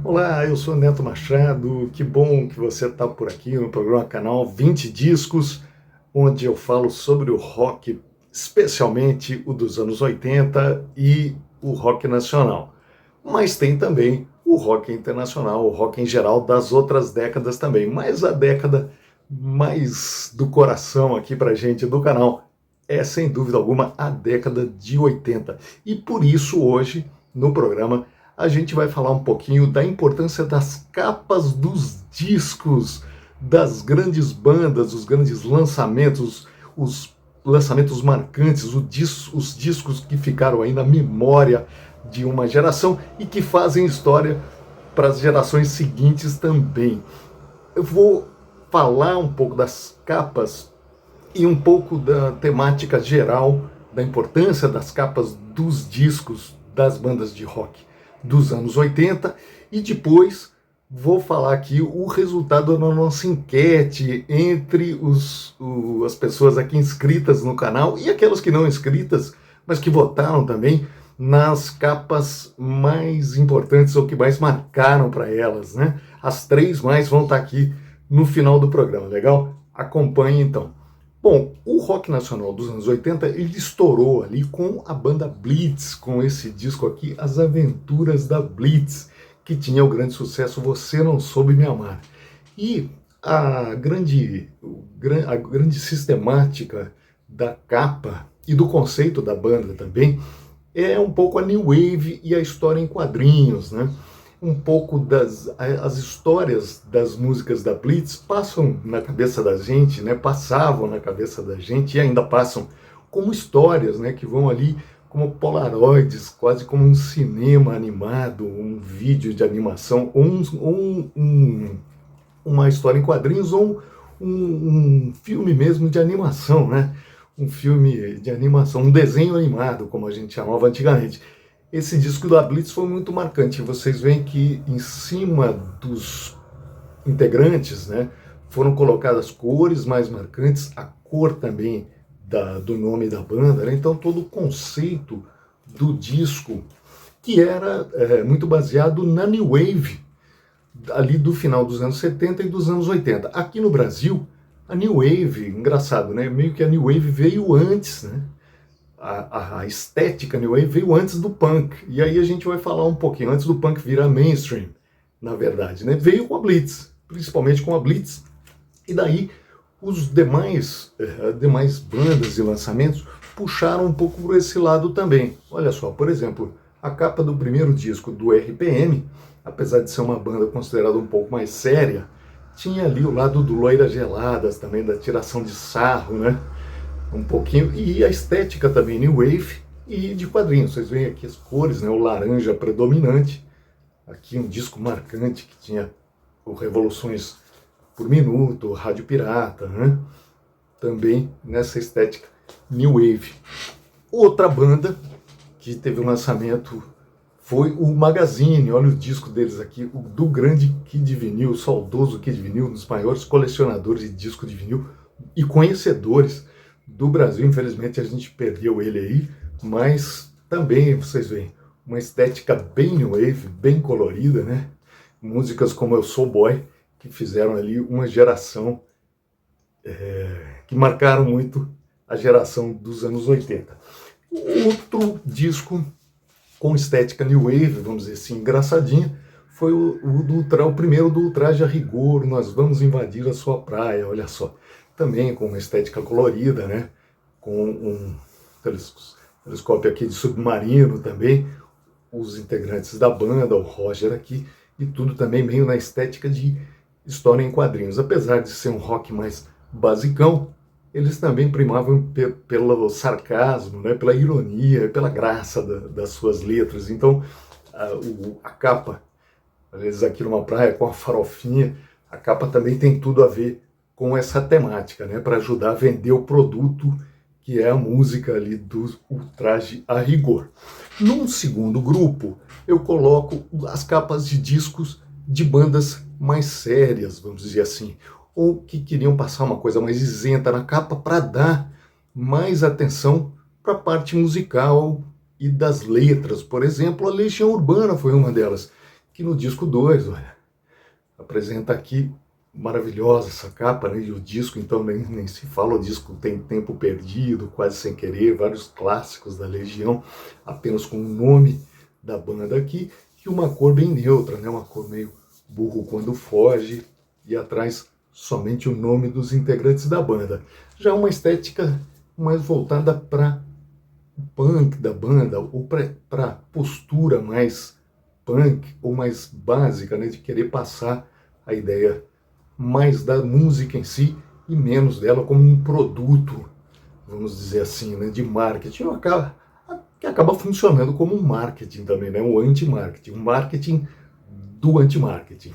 Olá, eu sou Neto Machado, que bom que você está por aqui no programa Canal 20 Discos, onde eu falo sobre o rock, especialmente o dos anos 80 e o rock nacional. Mas tem também o rock internacional, o rock em geral das outras décadas também. Mas a década mais do coração aqui pra gente do canal é, sem dúvida alguma, a década de 80. E por isso hoje, no programa, a gente vai falar um pouquinho da importância das capas dos discos, das grandes bandas, os grandes lançamentos, os lançamentos marcantes, os discos que ficaram aí na memória de uma geração e que fazem história para as gerações seguintes também. Eu vou falar um pouco das capas e um pouco da temática geral, da importância das capas dos discos das bandas de rock dos anos 80 e depois vou falar aqui o resultado da nossa enquete entre as pessoas aqui inscritas no canal e aquelas que não inscritas, mas que votaram também nas capas mais importantes ou que mais marcaram para elas, né? As três mais vão estar aqui no final do programa, legal? Acompanhe então. Bom, o rock nacional dos anos 80, ele estourou ali com a banda Blitz, com esse disco aqui, As Aventuras da Blitz, que tinha o grande sucesso Você Não Soube Me Amar. E a grande sistemática da capa e do conceito da banda também é um pouco a New Wave e a história em quadrinhos, né? Um pouco as histórias das músicas da Blitz passam na cabeça da gente, né? Passavam na cabeça da gente e ainda passam como histórias, né? Que vão ali como polaroids, quase como um cinema animado, um vídeo de animação, ou uma história em quadrinhos, ou um filme mesmo de animação, né? Um filme de animação, um desenho animado, como a gente chamava antigamente. Esse disco da Blitz foi muito marcante. Vocês veem que em cima dos integrantes, né, foram colocadas cores mais marcantes, a cor também do nome da banda, né? Então todo o conceito do disco, que era muito baseado na New Wave, ali do final dos anos 70 e dos anos 80. Aqui no Brasil, a New Wave, engraçado, né? Meio que a New Wave veio antes, né? A estética New Wave veio antes do punk. E aí a gente vai falar um pouquinho, antes do punk virar mainstream, na verdade, né? Veio com a Blitz, principalmente com a Blitz. E daí os demais bandas e lançamentos puxaram um pouco por esse lado também. Olha só, por exemplo, a capa do primeiro disco do RPM, apesar de ser uma banda considerada um pouco mais séria, tinha ali o lado do Loiras Geladas também, da tiração de sarro, né? Um pouquinho, e a estética também New Wave e de quadrinhos. Vocês veem aqui as cores, né? O laranja predominante. Aqui um disco marcante que tinha o Revoluções por Minuto, Rádio Pirata, né? Também nessa estética New Wave. Outra banda que teve um lançamento foi o Magazine. Olha o disco deles aqui, o do grande Kid Vinil, o saudoso Kid Vinil, um dos maiores colecionadores de disco de vinil e conhecedores do Brasil. Infelizmente a gente perdeu ele aí, mas também, vocês veem, uma estética bem new wave, bem colorida, né? Músicas como Eu Sou Boy, que fizeram ali uma geração, que marcaram muito a geração dos anos 80. Outro disco com estética new wave, vamos dizer assim, engraçadinha, foi o primeiro do Ultraje a Rigor, Nós Vamos Invadir a Sua Praia, olha só. Também com uma estética colorida, né? Com um telescópio aqui de submarino também, os integrantes da banda, o Roger aqui, e tudo também meio na estética de história em quadrinhos. Apesar de ser um rock mais basicão, eles também primavam pelo sarcasmo, né? Pela ironia, pela graça das suas letras. Então, a capa, às vezes aqui numa praia com a farofinha, a capa também tem tudo a ver com essa temática, né, para ajudar a vender o produto que é a música ali do Ultraje a Rigor. Num segundo grupo, eu coloco as capas de discos de bandas mais sérias, vamos dizer assim, ou que queriam passar uma coisa mais isenta na capa para dar mais atenção para a parte musical e das letras. Por exemplo, a Legião Urbana foi uma delas, que no disco 2, olha, apresenta aqui, maravilhosa essa capa, né? E o disco, então, nem se fala, o disco tem Tempo Perdido, Quase Sem Querer, vários clássicos da Legião, apenas com o nome da banda aqui, e uma cor bem neutra, né? Uma cor meio burro quando foge, e atrás somente o nome dos integrantes da banda. Já uma estética mais voltada para o punk da banda, ou para postura mais punk, ou mais básica, né? De querer passar a ideia mais da música em si e menos dela como um produto, vamos dizer assim, né, de marketing, que acaba funcionando como um marketing também, né, um anti-marketing, um marketing do anti-marketing,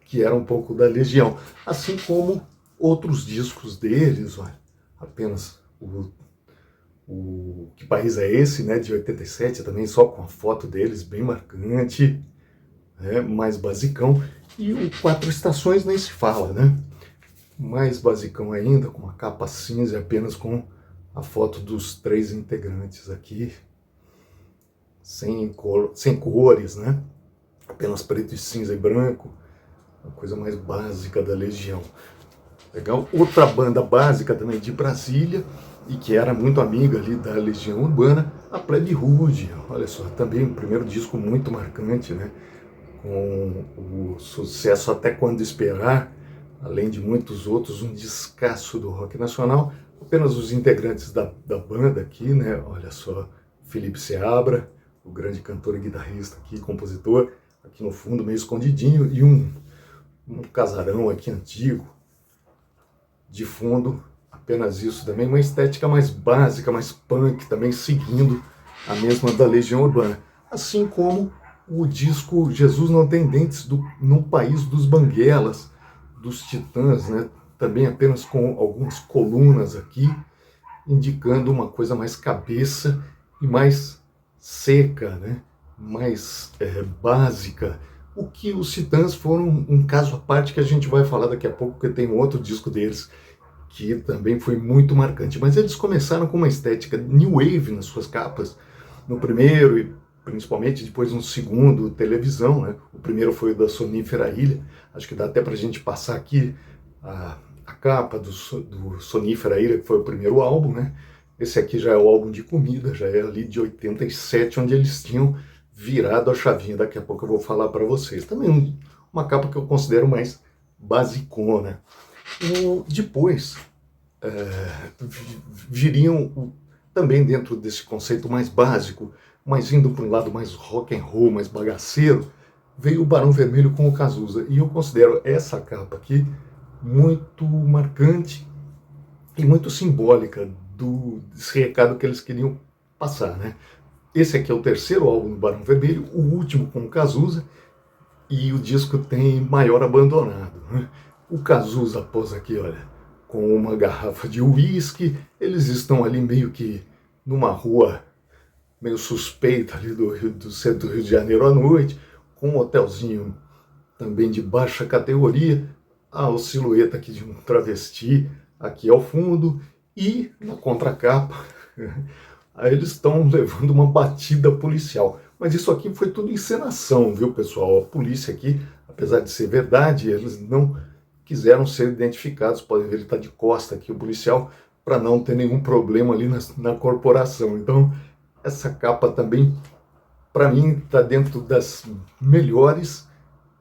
que era um pouco da Legião, assim como outros discos deles, olha, apenas o Que País é Esse, né, de 87, também só com a foto deles, bem marcante, né, mais basicão, e o Quatro Estações nem se fala, né? Mais basicão ainda, com uma capa cinza, apenas com a foto dos 3 integrantes aqui, sem cores, né? Apenas preto e cinza e branco, uma coisa mais básica da Legião. Legal? Outra banda básica também de Brasília, e que era muito amiga ali da Legião Urbana, a Plebe Rude. Olha só, também um primeiro disco muito marcante, né? Com o sucesso Até Quando Esperar, além de muitos outros, um descasso do rock nacional. Apenas os integrantes da banda aqui, né? Olha só, Felipe Seabra, o grande cantor e guitarrista aqui, compositor, aqui no fundo, meio escondidinho, e um casarão aqui antigo, de fundo, apenas isso também, uma estética mais básica, mais punk, também seguindo a mesma da Legião Urbana. Assim como o disco Jesus Não Tem Dentes, No País dos Banguelas, dos Titãs, né? Também apenas com algumas colunas aqui, indicando uma coisa mais cabeça e mais seca, né? Mais básica. O que os Titãs foram um caso à parte que a gente vai falar daqui a pouco, porque tem um outro disco deles que também foi muito marcante. Mas eles começaram com uma estética new wave nas suas capas, no primeiro e principalmente depois no segundo, televisão, né? O primeiro foi o da Sonífera Ilha, acho que dá até para a gente passar aqui a capa do Sonífera Ilha, que foi o primeiro álbum, né? Esse aqui já é o álbum de comida, já é ali de 87, onde eles tinham virado a chavinha, daqui a pouco eu vou falar para vocês. Também uma capa que eu considero mais basicona. Depois, viriam, também dentro desse conceito mais básico, mas indo para um lado mais rock and roll, mais bagaceiro, veio o Barão Vermelho com o Cazuza. E eu considero essa capa aqui muito marcante e muito simbólica desse recado que eles queriam passar, né? Esse aqui é o terceiro álbum do Barão Vermelho, o último com o Cazuza, e o disco tem Maior Abandonado, né? O Cazuza pôs aqui, olha, com uma garrafa de uísque, eles estão ali meio que numa rua meio suspeita ali do centro do Rio de Janeiro à noite, com um hotelzinho também de baixa categoria, a silhueta aqui de um travesti aqui ao fundo, e na contracapa, aí eles estão levando uma batida policial. Mas isso aqui foi tudo encenação, viu, pessoal? A polícia aqui, apesar de ser verdade, eles não quiseram ser identificados. Podem ver, ele está de costa aqui, o policial, para não ter nenhum problema ali na corporação. Então, essa capa também, para mim, está dentro das melhores,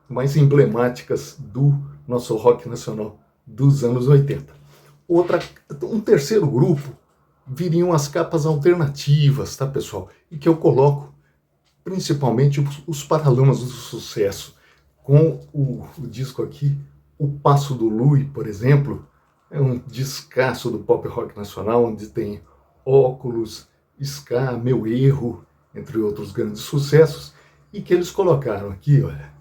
mais emblemáticas do nosso rock nacional dos anos 80. Um terceiro grupo viriam as capas alternativas, tá, pessoal? E que eu coloco principalmente os Paralamas do Sucesso, com o disco aqui, O Passo do Lui, por exemplo, é um descasso do pop rock nacional, onde tem Óculos, Ska, Meu Erro, entre outros grandes sucessos, e que eles colocaram aqui, olha,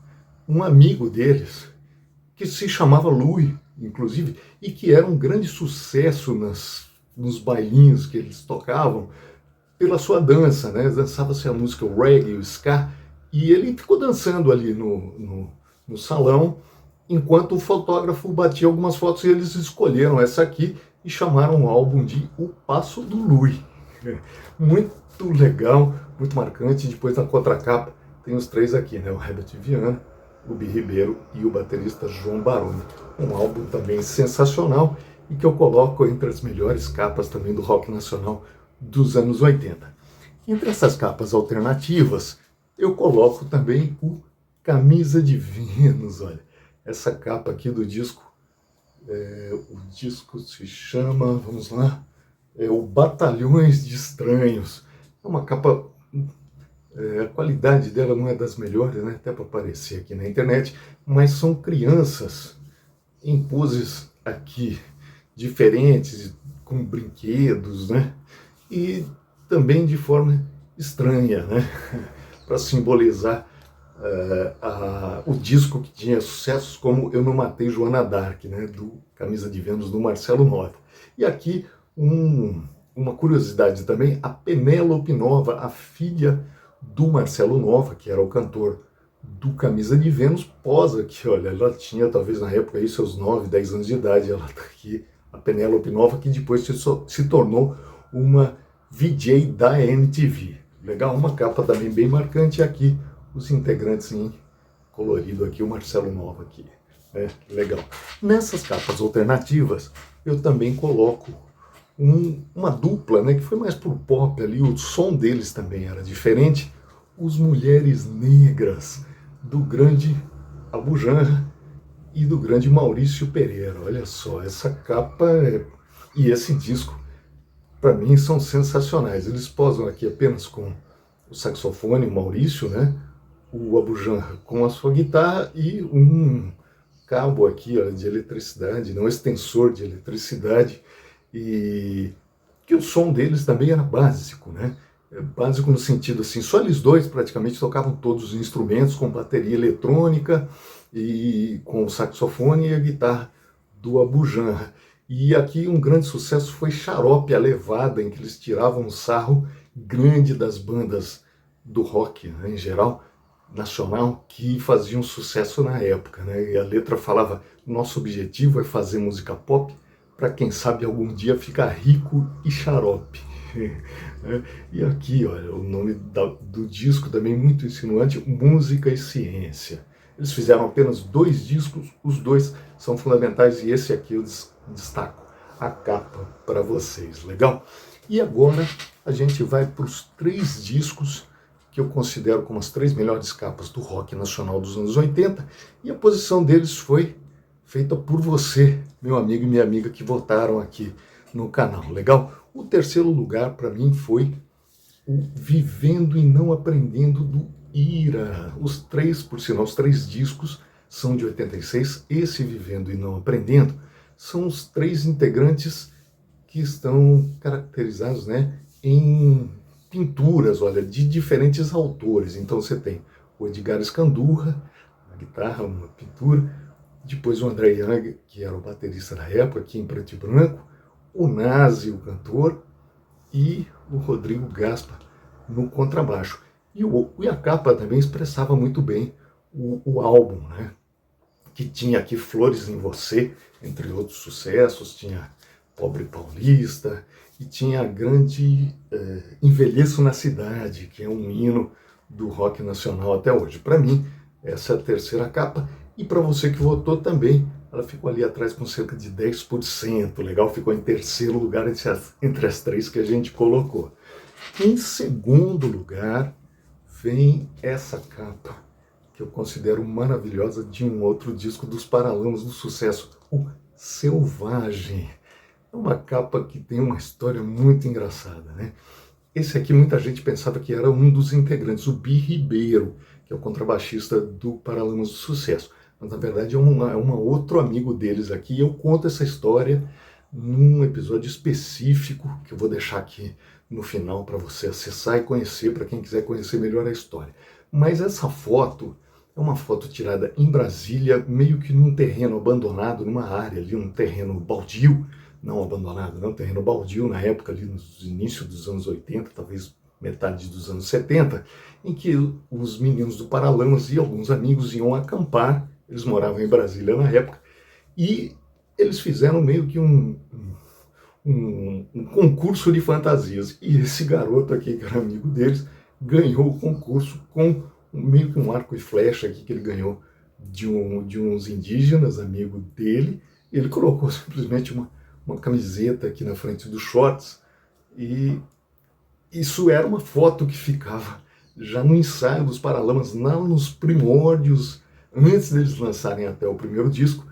um amigo deles, que se chamava Lui, inclusive, e que era um grande sucesso nos bailinhos que eles tocavam, pela sua dança, né? Dançava-se a música o reggae, o ska, e ele ficou dançando ali no salão, enquanto o fotógrafo batia algumas fotos, e eles escolheram essa aqui e chamaram o álbum de O Passo do Lui. Muito legal, muito marcante. Depois na contracapa tem os três aqui, né? O Herbert Viana, o Bi Ribeiro e o baterista João Baroni. Um álbum também sensacional e que eu coloco entre as melhores capas também do rock nacional dos anos 80. Entre essas capas alternativas, eu coloco também o Camisa de Vênus, olha. Essa capa aqui do disco, o disco se chama, vamos lá, é o Batalhões de Estranhos. É uma capa, a qualidade dela não é das melhores, né? Até para aparecer aqui na internet, mas são crianças em poses aqui diferentes, com brinquedos, né? E também de forma estranha, né? Para simbolizar o disco que tinha sucessos como Eu Não Matei Joana d'Arc, né? Do Camisa de Vênus, do Marcelo Nova. E aqui uma curiosidade também, a Penélope Nova, a filha do Marcelo Nova, que era o cantor do Camisa de Vênus, posa aqui, olha, ela tinha talvez na época aí seus 9, 10 anos de idade, ela está aqui, a Penélope Nova, que depois se tornou uma VJ da MTV. Legal, uma capa também bem marcante aqui, os integrantes em colorido aqui, o Marcelo Nova aqui, né? Legal. Nessas capas alternativas, eu também coloco uma dupla, né, que foi mais por pop ali, o som deles também era diferente, os Mulheres Negras, do grande Abu Janra e do grande Maurício Pereira. Olha só, essa capa e esse disco, para mim, são sensacionais. Eles posam aqui apenas com o saxofone, o Maurício, né, o Abu Janra com a sua guitarra e um cabo aqui, ó, de eletricidade, um extensor de eletricidade, e que o som deles também era básico, né? Básico no sentido assim, só eles dois praticamente tocavam todos os instrumentos com bateria eletrônica e com o saxofone e a guitarra do Abu Janra. E aqui um grande sucesso foi Xarope, a Levada, em que eles tiravam um sarro grande das bandas do rock, né, em geral, nacional, que faziam sucesso na época, né? E a letra falava, nosso objetivo é fazer música pop para quem sabe algum dia ficar rico e xarope. E aqui, olha, o nome do disco também muito insinuante, Música e Ciência. Eles fizeram apenas 2 discos, os 2 são fundamentais e esse aqui eu destaco a capa para vocês, legal? E agora a gente vai para os 3 discos que eu considero como as 3 melhores capas do rock nacional dos anos 80, e a posição deles foi feita por você, meu amigo e minha amiga que votaram aqui no canal, legal? O terceiro lugar para mim foi o Vivendo e Não Aprendendo do Ira. Os 3, por sinal, os 3 discos são de 86, esse Vivendo e Não Aprendendo são os 3 integrantes que estão caracterizados, né, em pinturas, olha, de diferentes autores. Então você tem o Edgar Escandurra, na guitarra, uma pintura, depois o André Young, que era o baterista da época, aqui em preto e branco, o Nazi, o cantor, e o Rodrigo Gaspa no contrabaixo. E a capa também expressava muito bem o álbum, né? Que tinha aqui Flores em Você, entre outros sucessos, tinha Pobre Paulista, e tinha a grande Envelheço na Cidade, que é um hino do rock nacional até hoje. Para mim, essa é a terceira capa, e para você que votou também, ela ficou ali atrás com cerca de 10%, legal? Ficou em terceiro lugar entre as 3 que a gente colocou. Em segundo lugar, vem essa capa, que eu considero maravilhosa, de um outro disco dos Paralamas do Sucesso, o Selvagem. É uma capa que tem uma história muito engraçada, né? Esse aqui muita gente pensava que era um dos integrantes, o Bi Ribeiro, que é o contrabaixista do Paralamas do Sucesso. Mas na verdade é um outro amigo deles aqui, e eu conto essa história num episódio específico, que eu vou deixar aqui no final para você acessar e conhecer, para quem quiser conhecer melhor a história. Mas essa foto é uma foto tirada em Brasília, meio que num terreno abandonado, numa área ali, um terreno baldio, não abandonado, não, terreno baldio na época, ali no início dos anos 80, talvez metade dos anos 70, em que os meninos do Paralamas e alguns amigos iam acampar. Eles moravam em Brasília na época, e eles fizeram meio que um concurso de fantasias. E esse garoto aqui, que era amigo deles, ganhou o concurso com meio que um arco e flecha aqui que ele ganhou de uns indígenas, amigo dele. Ele colocou simplesmente uma camiseta aqui na frente dos shorts, e isso era uma foto que ficava já no ensaio dos Paralamas, lá nos primórdios, antes deles lançarem até o primeiro disco,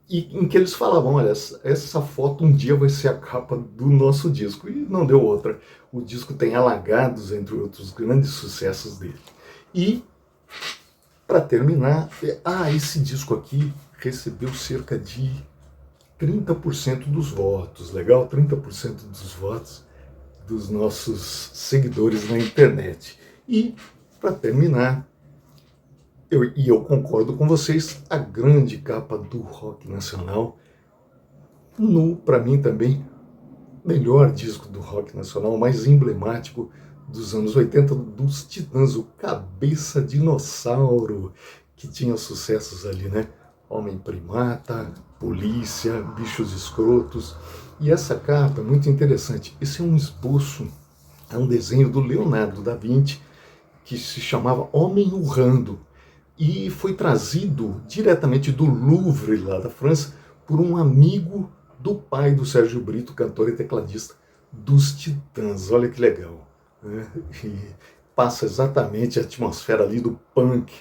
e em que eles falavam, olha, essa foto um dia vai ser a capa do nosso disco, e não deu outra. O disco tem Alagados, entre outros grandes sucessos dele. E, para terminar, esse disco aqui recebeu cerca de 30% dos votos, legal? 30% dos votos dos nossos seguidores na internet. E, para terminar, eu concordo com vocês, a grande capa do rock nacional, para mim também, melhor disco do rock nacional, mais emblemático dos anos 80, dos Titãs, o Cabeça Dinossauro, que tinha sucessos ali, né? Homem Primata, Polícia, Bichos Escrotos. E essa capa é muito interessante. Esse é um esboço, é um desenho do Leonardo da Vinci, que se chamava Homem Urrando, e foi trazido diretamente do Louvre, lá da França, por um amigo do pai do Sérgio Brito, cantor e tecladista dos Titãs. Olha que legal, né? E passa exatamente a atmosfera ali do punk,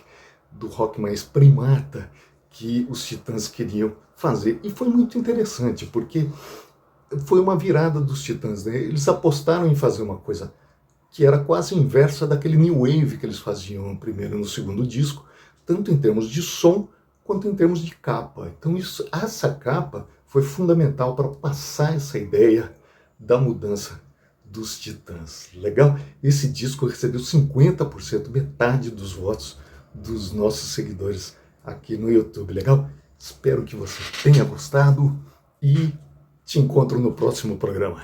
do rock mais primata que os Titãs queriam fazer. E foi muito interessante, porque foi uma virada dos Titãs, né? Eles apostaram em fazer uma coisa que era quase inversa daquele new wave que eles faziam no primeiro e no segundo disco, tanto em termos de som quanto em termos de capa. Então essa capa foi fundamental para passar essa ideia da mudança dos Titãs. Legal? Esse disco recebeu 50%, metade dos votos dos nossos seguidores aqui no YouTube. Legal? Espero que você tenha gostado e te encontro no próximo programa.